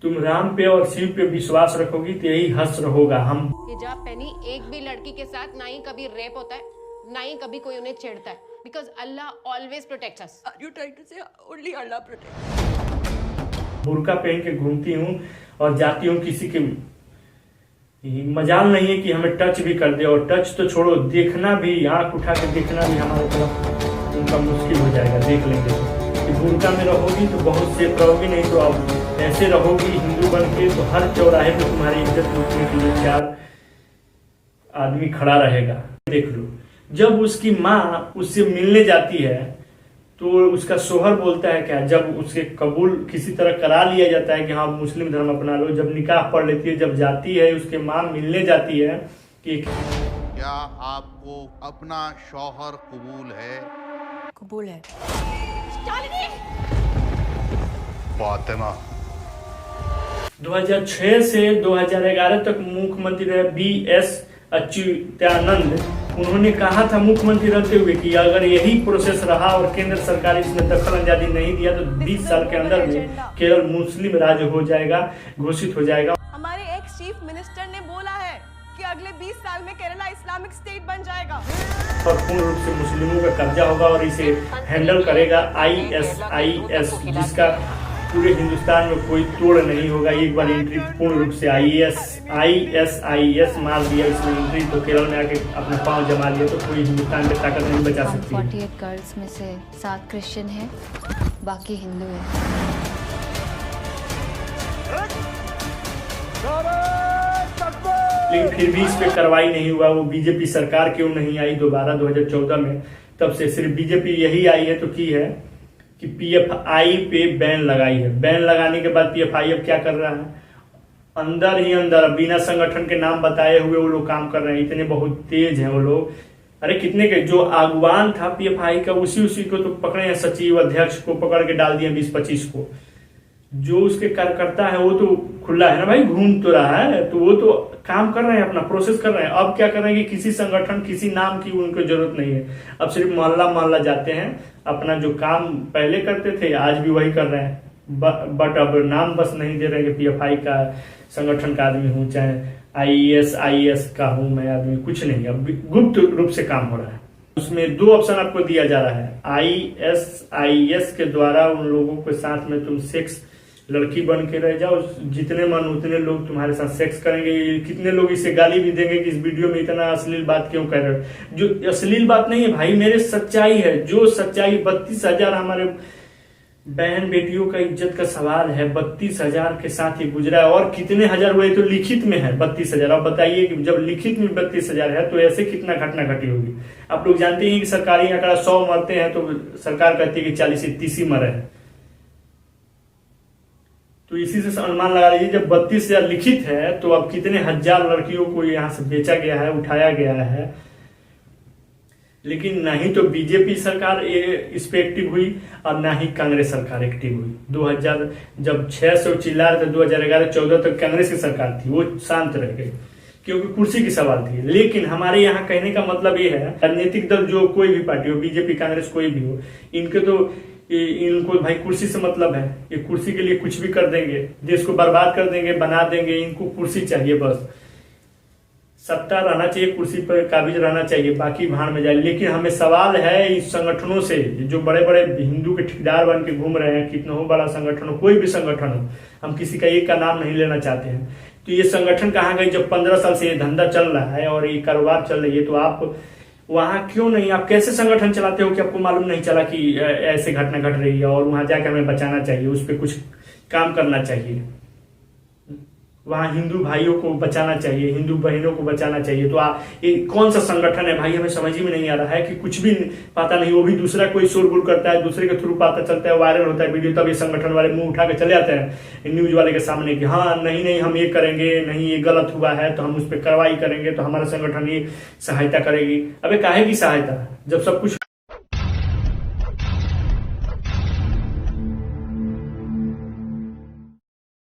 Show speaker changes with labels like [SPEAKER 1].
[SPEAKER 1] तुम राम पे और शिव पे विश्वास रखोगी तो यही हश्र होगा। हम
[SPEAKER 2] हिजाब पहनी एक भी लड़की के साथ ना ही कभी रेप होता है, ना ही कभी कोई उन्हें छेड़ता है, because Allah always protects us.
[SPEAKER 3] Are you trying to say only Allah protects?
[SPEAKER 1] बुर्का पहन के घूमती हूँ और जाती हूँ, किसी के मजाल नहीं है कि हमें टच भी कर दे, और टच तो छोड़ो, देखना भी, आंख उठा के देखना भी हमारे तरफ उनका मुश्किल हो जाएगा। देख लेंगे तो कि बुर्का में रहोगी तो बहुत सेफ रहोगी, नहीं तो अब ऐसे रहोगी हिंदू बन के तो हर चौराहे पे तुम्हारी इज्जत लूटने के लिए 4 आदमी खड़ा रहेगा। देख लो, जब उसकी माँ उससे मिलने जाती है तो उसका शोहर बोलता है क्या, जब उसके कबूल किसी तरह करा लिया जाता है कि हाँ मुस्लिम धर्म अपना लो, जब निकाह पढ़ लेती है, जब जाती है उसके माँ मिलने जाती है कि
[SPEAKER 4] क्या आपको अपना शौहर कबूल है?
[SPEAKER 3] कबूल है।
[SPEAKER 4] फातिमा
[SPEAKER 1] 2006 से 2011 तक मुख्यमंत्री रहे BS अच्युतानंद। उन्होंने कहा था मुख्यमंत्री रहते हुए कि अगर यही प्रोसेस रहा और केंद्र सरकार इसमें दखल अंदाजी नहीं दिया तो 20 साल के अंदर में केरल मुस्लिम राज्य हो जाएगा, घोषित हो जाएगा।
[SPEAKER 3] हमारे एक्स चीफ मिनिस्टर ने बोला है कि अगले 20 साल में केरला इस्लामिक स्टेट बन जाएगा
[SPEAKER 1] और पूर्ण रूप से मुस्लिमों का कब्जा होगा और इसे हैंडल करेगा ISIS, जिसका पूरे हिंदुस्तान में कोई तोड़ नहीं होगा। एक बार एंट्री पूर्ण रूप से ISIS मार दिया इसमें एंट्री, तो केरल में आके अपना पांव जमा लिया तो कोई हिंदुस्तान की ताकत नहीं बचा सकती।
[SPEAKER 5] 48 गर्ल्स में से 7 क्रिश्चियन हैं, बाकी हिंदू हैं।
[SPEAKER 1] लेकिन फिर भी इस पे कार्रवाई नहीं हुआ। वो बीजेपी सरकार क्यों नहीं आई दोबारा 2014 में, तब से सिर्फ बीजेपी यही आई है तो की है कि PFI पे बैन लगाई है। बैन लगाने के बाद PFI अब क्या कर रहा है, अंदर ही अंदर बिना संगठन के नाम बताए हुए वो लोग काम कर रहे हैं। इतने बहुत तेज हैं वो लोग। अरे कितने के जो आगवान था PFI का उसी को तो पकड़े हैं, सचिव अध्यक्ष को पकड़ के डाल दिए 20-25 को। जो उसके कार्यकर्ता है वो तो खुला है ना भाई, घूम तो रहा है, तो वो तो काम कर रहे हैं, अपना प्रोसेस कर रहे हैं। अब क्या कर रहे हैं कि किसी संगठन किसी नाम की उनको जरूरत नहीं है, अब सिर्फ मोहल्ला जाते हैं, अपना जो काम पहले करते थे आज भी वही कर रहे हैं। बट अब नाम बस नहीं दे रहे कि PFI का संगठन का आदमी हूँ, चाहे ISIS का हूँ मैं आदमी, कुछ नहीं। अब गुप्त रूप से काम हो रहा है। उसमें 2 ऑप्शन आपको दिया जा रहा है। ISIS के द्वारा उन लोगों के साथ में तुम सेक्स लड़की बन के रह जाओ, जितने मन उतने लोग तुम्हारे साथ सेक्स करेंगे। कितने लोग इसे गाली भी देंगे कि इस वीडियो में इतना अश्लील बात क्यों कर रहे हो। जो अश्लील बात नहीं है भाई, मेरे सच्चाई है, जो सच्चाई 32,000 हमारे बहन बेटियों का इज्जत का सवाल है। 32,000 के साथ ही गुजरा है, और कितने हजार हुए तो लिखित में है 32,000। अब बताइए कि जब लिखित में 32,000 है तो ऐसे कितना घटना घटी होगी। आप लोग जानते हैं कि सरकारी आंकड़ा 100 मरते हैं तो सरकार कहती है कि 40 से 30 ही मरे हैं, तो इसी से अनुमान लगा लीजिए जब 32,000 लिखित है तो अब कितने हजार लड़कियों को यहाँ से बेचा गया है, उठाया गया है। लेकिन ना ही तो बीजेपी सरकार इस पे एक्टिव हुई और ना ही कांग्रेस सरकार एक्टिव हुई। 2000 जब 600 चिल्ला रहे थे 2011-14 तक कांग्रेस की सरकार थी, वो शांत रह गई क्योंकि कुर्सी की सवाल थी। लेकिन हमारे यहाँ कहने का मतलब ये है, राजनीतिक दल जो कोई भी पार्टी हो, बीजेपी कांग्रेस कोई भी हो, इनको भाई कुर्सी से मतलब है। ये कुर्सी के लिए कुछ भी कर देंगे, देश को बर्बाद कर देंगे, बना देंगे। इनको कुर्सी चाहिए, बस सत्ता रहना चाहिए, कुर्सी पर काबिज रहना चाहिए, बाकी भाड़ में जाए। लेकिन हमें सवाल है इस संगठनों से, जो बड़े बड़े हिंदू के ठेकेदार बन के घूम रहे हैं, कितना हो बड़ा संगठन हो, कोई भी संगठन हो, हम किसी का एक का नाम नहीं लेना चाहते हैं। तो ये संगठन कहाँ गए जब 15 साल से ये धंधा चल रहा है और ये कारोबार चल रही है, तो आप वहां क्यों नहीं, आप कैसे संगठन चलाते हो कि आपको मालूम नहीं चला कि ऐसे घटना घट रही है और वहां जाकर हमें बचाना चाहिए, उस पर कुछ काम करना चाहिए, वहां हिंदू भाइयों को बचाना चाहिए, हिंदू बहनों को बचाना चाहिए। तो ये कौन सा संगठन है भाई, हमें समझ में नहीं आ रहा है कि कुछ भी पता नहीं, वो भी दूसरा कोई शोरगुल करता है, दूसरे के थ्रू पता चलता है, वायरल होता है वीडियो, तब ये संगठन वाले मुंह उठा के चले आते हैं न्यूज वाले के सामने कि हाँ नहीं हम ये करेंगे, नहीं ये गलत हुआ है तो हम उस पर कार्रवाई करेंगे, तो हमारा संगठन ये सहायता करेगी। अबे काहे की सहायता जब सब कुछ